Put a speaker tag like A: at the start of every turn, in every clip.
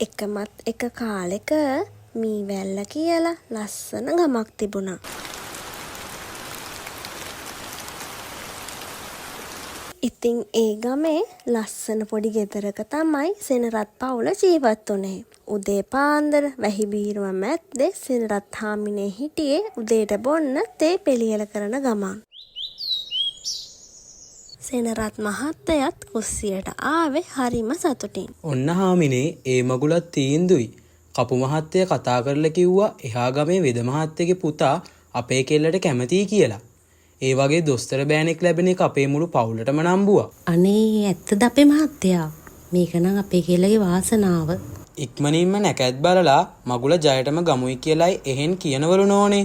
A: එකමත් එක කාලෙක මීවැල්ල කියලා ලස්සන ගමක් තිබුණා. ඉතින් ඒ ගමේ ලස්සන පොඩි ගෙදරක තමයි සෙනරත් පවුල ජීවත් වුනේ. උදේ පාන්දර වැහි බීරුව මැද්දේ සෙනරත් හාමිනේ හිටියේ උදේට බොන්න තේ පෙළියල කරන ගමන්. සෙනරත් මහත්තයත් කුස්සියට ආවේ හරිම සතුටින්.
B: ඔන්න හාමිනේ ඒ මගුලත් තීන්දුයි. කපු මහත්තයා කතා කරලා කිව්වා එහා ගමේ වෙද මහත්තයාගේ පුතා අපේ කෙල්ලට කැමතියි කියලා. ඒ වගේ දොස්තර බෑනෙක් ලැබෙන එක අපේ මුළු පවුලටම නම්බුවා.
C: අනේ ඇත්තද අපේ මහත්තයා? මේක නම් අපේ කෙල්ලගේ වාසනාව.
B: ඉක්මනින්ම නැකත් බලලා මගුල ජයටම ගමුයි කියලායි එහෙන් කියනවලු නෝනේ.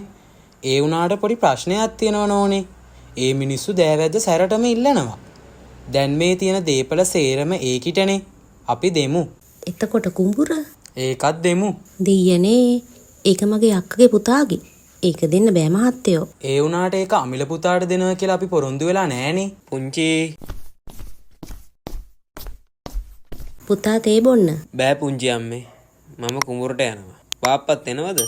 B: ඒ වුණාට පොඩි ප්‍රශ්නයක් තියෙනව නෝනේ. ඒ මිනිස්සු දෑවැද්ද සැරටම ඉල්ලනවා. දැන් මේ තියෙන දේපල සේරම ඒකිටනේ. අපි දෙමු.
C: එතකොට කුඹුර?
B: ඒකත් දෙමු.
C: දෙයියනේ. ඒක මගේ අක්කගේ පුතාගේ. ඒක දෙන්න බෑ මහත්තයෝ.
B: ඒ වුණාට ඒක අමිල පුතාට දෙනවා කියලා අපි පොරොන්දු වෙලා නෑනේ. පුංචි
C: පුතා තේ බොන්න.
D: බෑ පුංචි අම්මේ. මම කුඹුරට යනවා. පාප්පත් එනවද?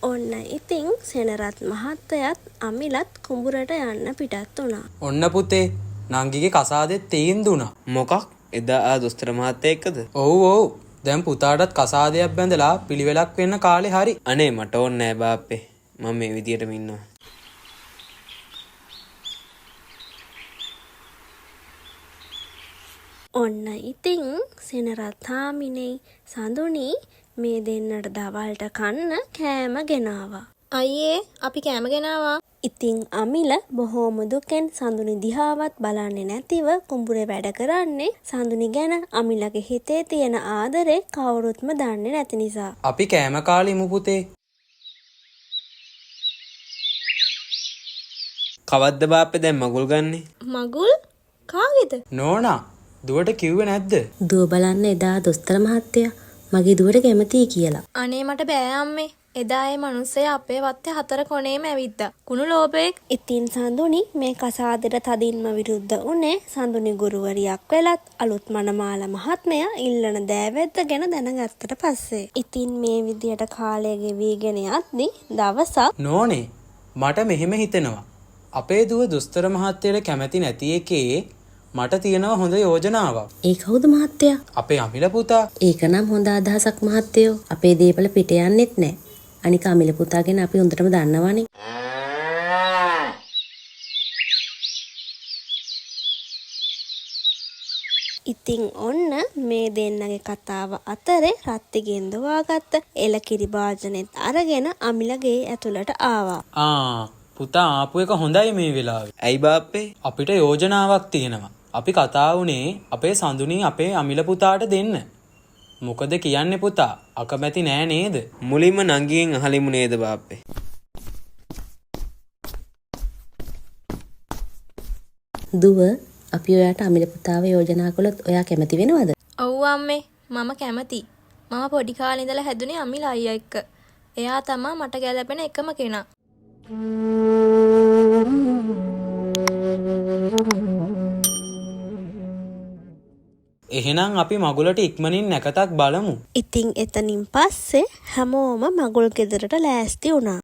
A: ඔන්න ඉතින් සෙනරත් මහත්තයත් අමිලත් කුඹුරට යන්න පිටත් වුණා.
B: ඔන්න පුතේ නංගිගේ කසාදෙත් තීන්දුණා.
D: මොකක්? එදා දොස්තර මහත්තයා එක්කද?
B: ඔව් ඔව්. දැන් පුතාටත් කසාදයක් බැඳලා පිළිවෙලක් වෙන්න කාලේ හරි.
D: අනේ මට ඕනේ නෑ බාප්පේ. මම මේ විදියටම ඉන්නවා.
A: ඔන්න ඉතින් සෙනරත් හාමිනේ සඳුනි මේ දෙන්නට දවල්ට කන්න කෑම ගෙනාවා.
E: අයියේ අපි කෑම ගෙනාවා.
A: ඉතින් අමිල බොහෝම දුකෙන් සඳුනි දිහාවත් බලන්නේ නැතිව කුඹුරේ වැඩ කරන්නේ සඳුනි ගැන අමිලගේ හිතේ තියෙන ආදරේ කවුරුත්ම දන්නේ නැති නිසා.
B: අපි කෑම කාලේ ඉමු පුතේ.
D: කවද්ද බාප්පේ දැන් මගුල් ගන්නෙ?
E: මගුල් කාගේද?
B: නෝනා දුවට කිව්වේ නැද්ද?
C: දුව බලන්න එදා දොස්තර මහත්තයා මගේ දුවට කැමතියි කියලා.
E: අනේ මට බෑ අම්මේ. එදා ඒ මනුස්සයා අපේ වත්තේ 4 කොනේම ඇවිද්දා. කුණු ලෝභයෙක්.
A: ඉතින් සඳුනි මේ කසාදෙට තදින්ම විරුද්ධ වුණේ සඳුනි ගුරුවරියක් වෙලත් අලුත් මනමාල මහත්මයා ඉල්ලන දෑවැද්ද ගැන දැනගත්තට පස්සේ. ඉතින් මේ විදියට කාලය ගෙවිගෙන යද්දි දවසක්
B: නෝනේ මට මෙහෙම හිතෙනවා. අපේ දුව දොස්තර මහත්තයට කැමති නැති එකේ මට තියෙනවා හොඳ යෝජනාවක්.
C: ඒ කවුද මහත්තයා?
B: අපේ අමිල පුතා.
C: ඒක නම් හොඳ අදහසක් මහත්තයෝ. අපේ දේපල පිට යන්නෙත් නෑ. අනික අමිල පුතා ගැන අපි හොඳටම දන්නවනේ.
A: ඉතින් ඔන්න මේ දෙන්නගේ කතාව අතරේ රත්තිගෙන් දුවාගත්ත එලකිරි භාජනෙත් අරගෙන අමිලගේ ඇතුළට ආවා.
B: පුතා ආපු එක හොඳයි මේ වෙලාවේ.
D: ඇයි බාප්පේ?
B: අපිට යෝජනාවක් තියෙනවා. අපි කතා වුණේ අපේ සඳුනි අපේ අමිල පුතාට දෙන්න. මොකද කියන්නේ පුතා? අකමැති නෑ නේද?
D: මුලින්ම නංගියෙන් අහලිමු නේද බාප්පේ?
C: දුව අපි ඔයාට අමිල පුතාව යෝජනා කළොත් ඔයා කැමති වෙනවද?
E: ඔව් අම්මේ මම කැමතියි. මම පොඩි කාලේ ඉඳලා හැදුනේ අමිල අයියා එක්ක. එයා තමයි මට ගැළපෙන එකම කෙනා.
B: එහෙනම් අපි මගුලට ඉක්මනින් නැකතක් බලමු.
A: ඉතින් එතනින් පස්සේ හැමෝම මගුල් ගෙදරට ලෑස්ති වුණා.